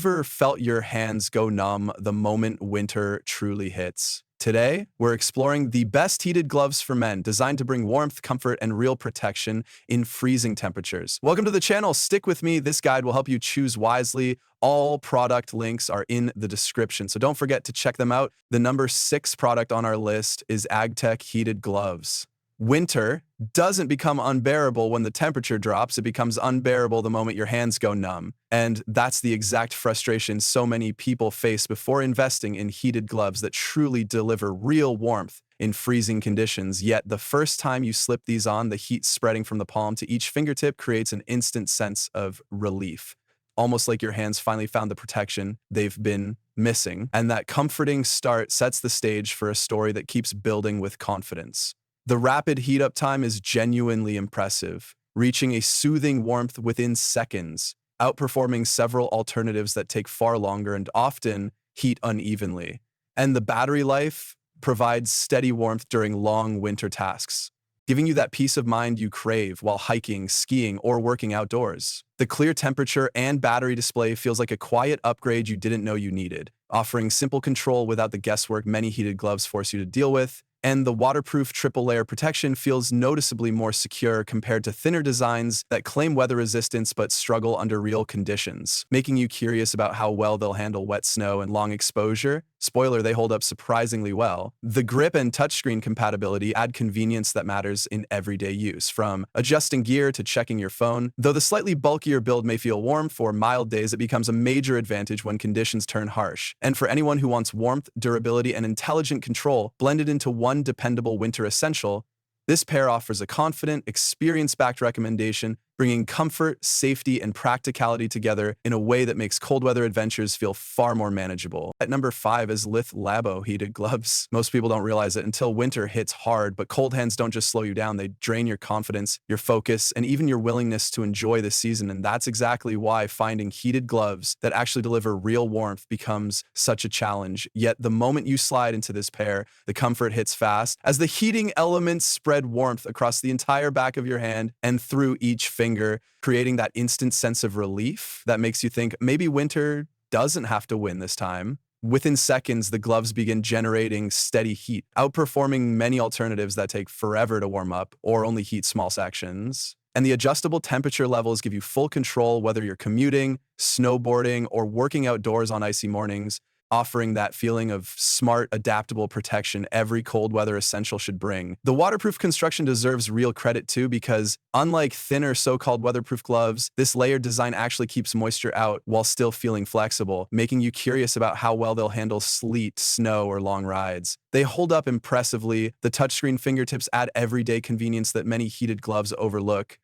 ever felt your hands go numb the moment winter truly hits? Today, we're exploring the best heated gloves for men designed to bring warmth, comfort, and real protection in freezing temperatures. Welcome to the channel. Stick with me. This guide will help you choose wisely. All product links are in the description, so don't forget to check them out. The number 6 product on our list is AgTech Heated Gloves. Winter doesn't become unbearable when the temperature drops. It becomes unbearable the moment your hands go numb. And that's the exact frustration so many people face before investing in heated gloves that truly deliver real warmth in freezing conditions. Yet the first time you slip these on, the heat spreading from the palm to each fingertip creates an instant sense of relief. Almost like your hands finally found the protection they've been missing. And that comforting start sets the stage for a story that keeps building with confidence. The rapid heat up time is genuinely impressive, reaching a soothing warmth within seconds, outperforming several alternatives that take far longer and often heat unevenly. And the battery life provides steady warmth during long winter tasks, giving you that peace of mind you crave while hiking, skiing, or working outdoors. The clear temperature and battery display feels like a quiet upgrade you didn't know you needed, offering simple control without the guesswork many heated gloves force you to deal with. And the waterproof triple-layer protection feels noticeably more secure compared to thinner designs that claim weather resistance but struggle under real conditions, making you curious about how well they'll handle wet snow and long exposure. Spoiler, they hold up surprisingly well. The grip and touchscreen compatibility add convenience that matters in everyday use, from adjusting gear to checking your phone. Though the slightly bulkier build may feel warm for mild days, it becomes a major advantage when conditions turn harsh. And for anyone who wants warmth, durability, and intelligent control blended into one dependable winter essential, this pair offers a confident, experience-backed recommendation, bringing comfort, safety, and practicality together in a way that makes cold weather adventures feel far more manageable. At number 5 is Lithlabo heated gloves. Most people don't realize it until winter hits hard, but cold hands don't just slow you down, they drain your confidence, your focus, and even your willingness to enjoy the season. And that's exactly why finding heated gloves that actually deliver real warmth becomes such a challenge. Yet the moment you slide into this pair, the comfort hits fast, as the heating elements spread warmth across the entire back of your hand and through each finger, creating that instant sense of relief that makes you think maybe winter doesn't have to win this time. Within seconds, the gloves begin generating steady heat, outperforming many alternatives that take forever to warm up or only heat small sections. And the adjustable temperature levels give you full control whether you're commuting, snowboarding, or working outdoors on icy mornings, offering that feeling of smart, adaptable protection every cold weather essential should bring. The waterproof construction deserves real credit too, because unlike thinner so-called weatherproof gloves, this layered design actually keeps moisture out while still feeling flexible, making you curious about how well they'll handle sleet, snow, or long rides. They hold up impressively. The touchscreen fingertips add everyday convenience that many heated gloves overlook,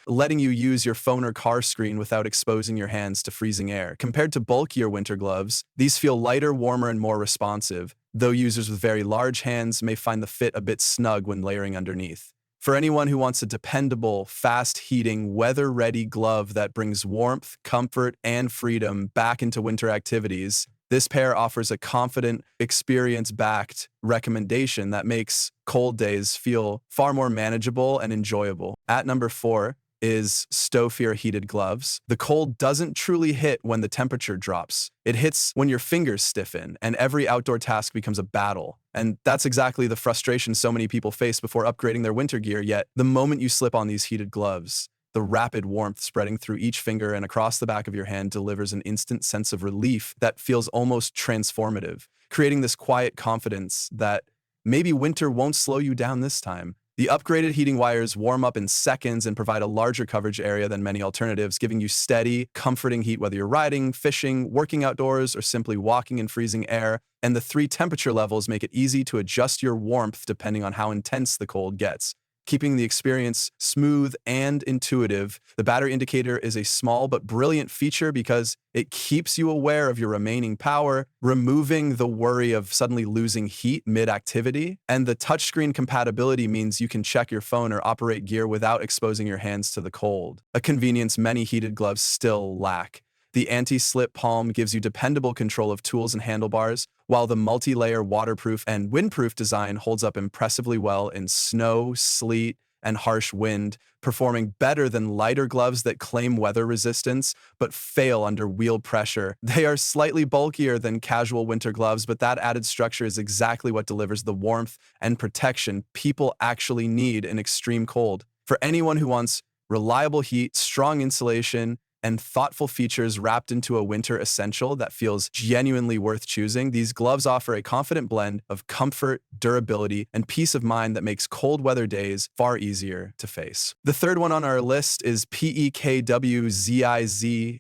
letting you use your phone or car screen without exposing your hands to freezing air. Compared to bulkier winter gloves, these feel lighter, warmer, and more responsive, though users with very large hands may find the fit a bit snug when layering underneath. For anyone who wants a dependable, fast-heating, weather-ready glove that brings warmth, comfort, and freedom back into winter activities, this pair offers a confident, experience-backed recommendation that makes cold days feel far more manageable and enjoyable. At number 4 is Stofiro heated gloves. The cold doesn't truly hit when the temperature drops. It hits when your fingers stiffen and every outdoor task becomes a battle. And that's exactly the frustration so many people face before upgrading their winter gear. Yet the moment you slip on these heated gloves, the rapid warmth spreading through each finger and across the back of your hand delivers an instant sense of relief that feels almost transformative, creating this quiet confidence that maybe winter won't slow you down this time. The upgraded heating wires warm up in seconds and provide a larger coverage area than many alternatives, giving you steady, comforting heat whether you're riding, fishing, working outdoors, or simply walking in freezing air. And the 3 temperature levels make it easy to adjust your warmth depending on how intense the cold gets, keeping the experience smooth and intuitive. The battery indicator is a small but brilliant feature because it keeps you aware of your remaining power, removing the worry of suddenly losing heat mid-activity. And the touchscreen compatibility means you can check your phone or operate gear without exposing your hands to the cold, a convenience many heated gloves still lack. The anti-slip palm gives you dependable control of tools and handlebars, while the multi-layer waterproof and windproof design holds up impressively well in snow, sleet, and harsh wind, performing better than lighter gloves that claim weather resistance but fail under wheel pressure. They are slightly bulkier than casual winter gloves, but that added structure is exactly what delivers the warmth and protection people actually need in extreme cold. For anyone who wants reliable heat, strong insulation, and thoughtful features wrapped into a winter essential that feels genuinely worth choosing, these gloves offer a confident blend of comfort, durability, and peace of mind that makes cold weather days far easier to face. The third one on our list is PEKWZIZ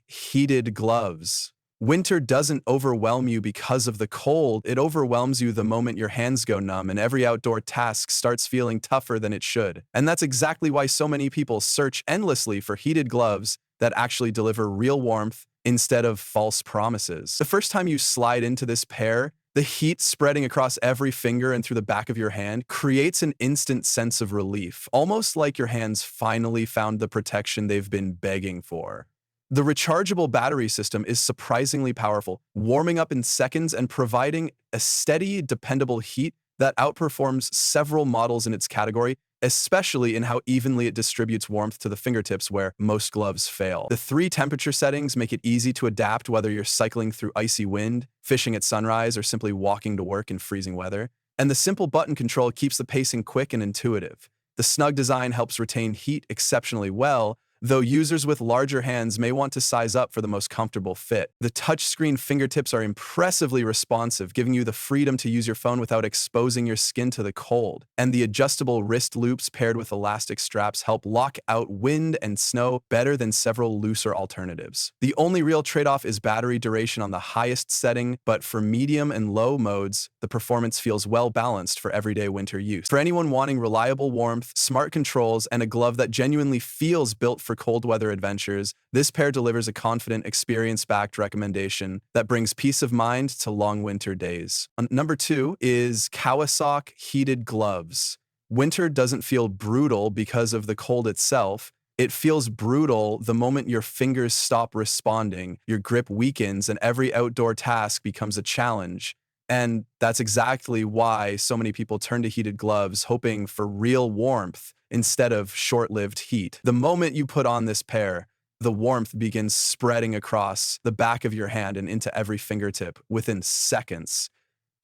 heated gloves. Winter doesn't overwhelm you because of the cold, it overwhelms you the moment your hands go numb and every outdoor task starts feeling tougher than it should. And that's exactly why so many people search endlessly for heated gloves that actually deliver real warmth instead of false promises. The first time you slide into this pair, the heat spreading across every finger and through the back of your hand creates an instant sense of relief, almost like your hands finally found the protection they've been begging for. The rechargeable battery system is surprisingly powerful, warming up in seconds and providing a steady, dependable heat that outperforms several models in its category, especially in how evenly it distributes warmth to the fingertips where most gloves fail. The 3 temperature settings make it easy to adapt whether you're cycling through icy wind, fishing at sunrise, or simply walking to work in freezing weather. And the simple button control keeps the pacing quick and intuitive. The snug design helps retain heat exceptionally well, though users with larger hands may want to size up for the most comfortable fit. The touchscreen fingertips are impressively responsive, giving you the freedom to use your phone without exposing your skin to the cold. And the adjustable wrist loops paired with elastic straps help lock out wind and snow better than several looser alternatives. The only real trade-off is battery duration on the highest setting, but for medium and low modes, the performance feels well balanced for everyday winter use. For anyone wanting reliable warmth, smart controls, and a glove that genuinely feels built for cold weather adventures, this pair delivers a confident, experience-backed recommendation that brings peace of mind to long winter days. Number 2 is Cauasock heated gloves. Winter doesn't feel brutal because of the cold itself. It feels brutal the moment your fingers stop responding, your grip weakens, and every outdoor task becomes a challenge. And that's exactly why so many people turn to heated gloves, hoping for real warmth instead of short-lived heat. The moment you put on this pair, the warmth begins spreading across the back of your hand and into every fingertip within seconds,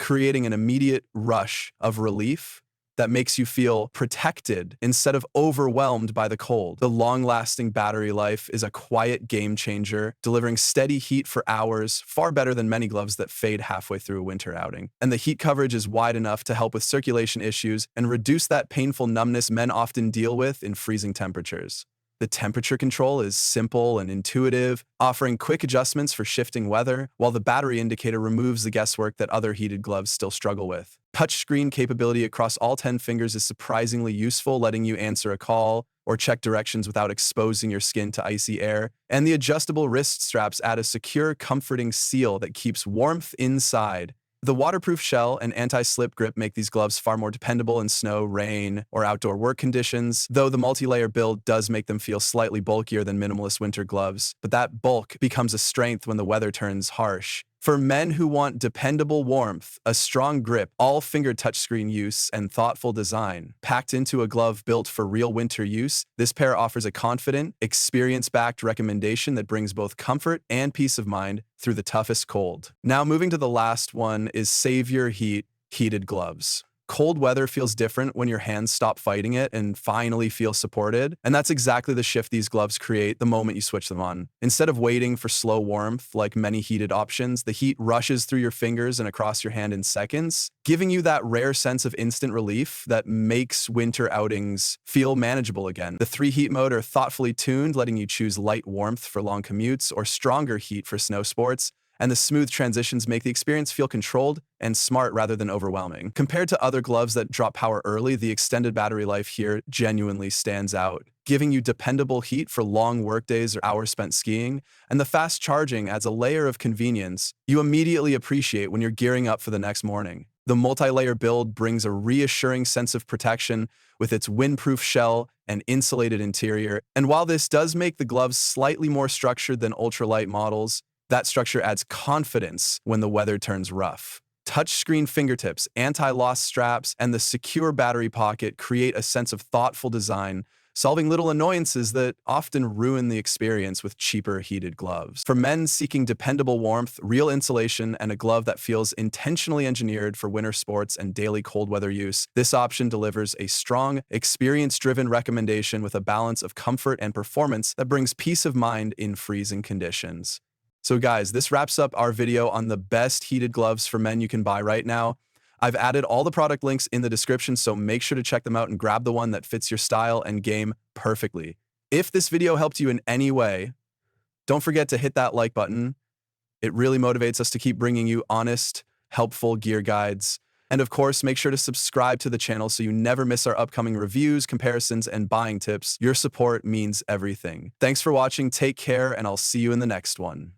creating an immediate rush of relief that makes you feel protected instead of overwhelmed by the cold. The long-lasting battery life is a quiet game changer, delivering steady heat for hours, far better than many gloves that fade halfway through a winter outing. And the heat coverage is wide enough to help with circulation issues and reduce that painful numbness men often deal with in freezing temperatures. The temperature control is simple and intuitive, offering quick adjustments for shifting weather, while the battery indicator removes the guesswork that other heated gloves still struggle with. Touchscreen capability across all 10 fingers is surprisingly useful, letting you answer a call or check directions without exposing your skin to icy air. And the adjustable wrist straps add a secure, comforting seal that keeps warmth inside. The waterproof shell and anti-slip grip make these gloves far more dependable in snow, rain, or outdoor work conditions, though the multi-layer build does make them feel slightly bulkier than minimalist winter gloves. But that bulk becomes a strength when the weather turns harsh. For men who want dependable warmth, a strong grip, all-finger touchscreen use, and thoughtful design, packed into a glove built for real winter use, this pair offers a confident, experience-backed recommendation that brings both comfort and peace of mind through the toughest cold. Now, moving to the last one is Save Your Heat heated gloves. Cold weather feels different when your hands stop fighting it and finally feel supported, and that's exactly the shift these gloves create the moment you switch them on. Instead of waiting for slow warmth like many heated options, the heat rushes through your fingers and across your hand in seconds, giving you that rare sense of instant relief that makes winter outings feel manageable again. The 3 heat mode are thoughtfully tuned, letting you choose light warmth for long commutes or stronger heat for snow sports, and the smooth transitions make the experience feel controlled and smart rather than overwhelming. Compared to other gloves that drop power early, the extended battery life here genuinely stands out, giving you dependable heat for long workdays or hours spent skiing, and the fast charging adds a layer of convenience you immediately appreciate when you're gearing up for the next morning. The multi-layer build brings a reassuring sense of protection with its windproof shell and insulated interior, and while this does make the gloves slightly more structured than ultralight models, that structure adds confidence when the weather turns rough. Touchscreen fingertips, anti-loss straps, and the secure battery pocket create a sense of thoughtful design, solving little annoyances that often ruin the experience with cheaper heated gloves. For men seeking dependable warmth, real insulation, and a glove that feels intentionally engineered for winter sports and daily cold weather use, this option delivers a strong, experience-driven recommendation with a balance of comfort and performance that brings peace of mind in freezing conditions. So guys, this wraps up our video on the best heated gloves for men you can buy right now. I've added all the product links in the description, so make sure to check them out and grab the one that fits your style and game perfectly. If this video helped you in any way, don't forget to hit that like button. It really motivates us to keep bringing you honest, helpful gear guides. And of course, make sure to subscribe to the channel so you never miss our upcoming reviews, comparisons, and buying tips. Your support means everything. Thanks for watching, take care, and I'll see you in the next one.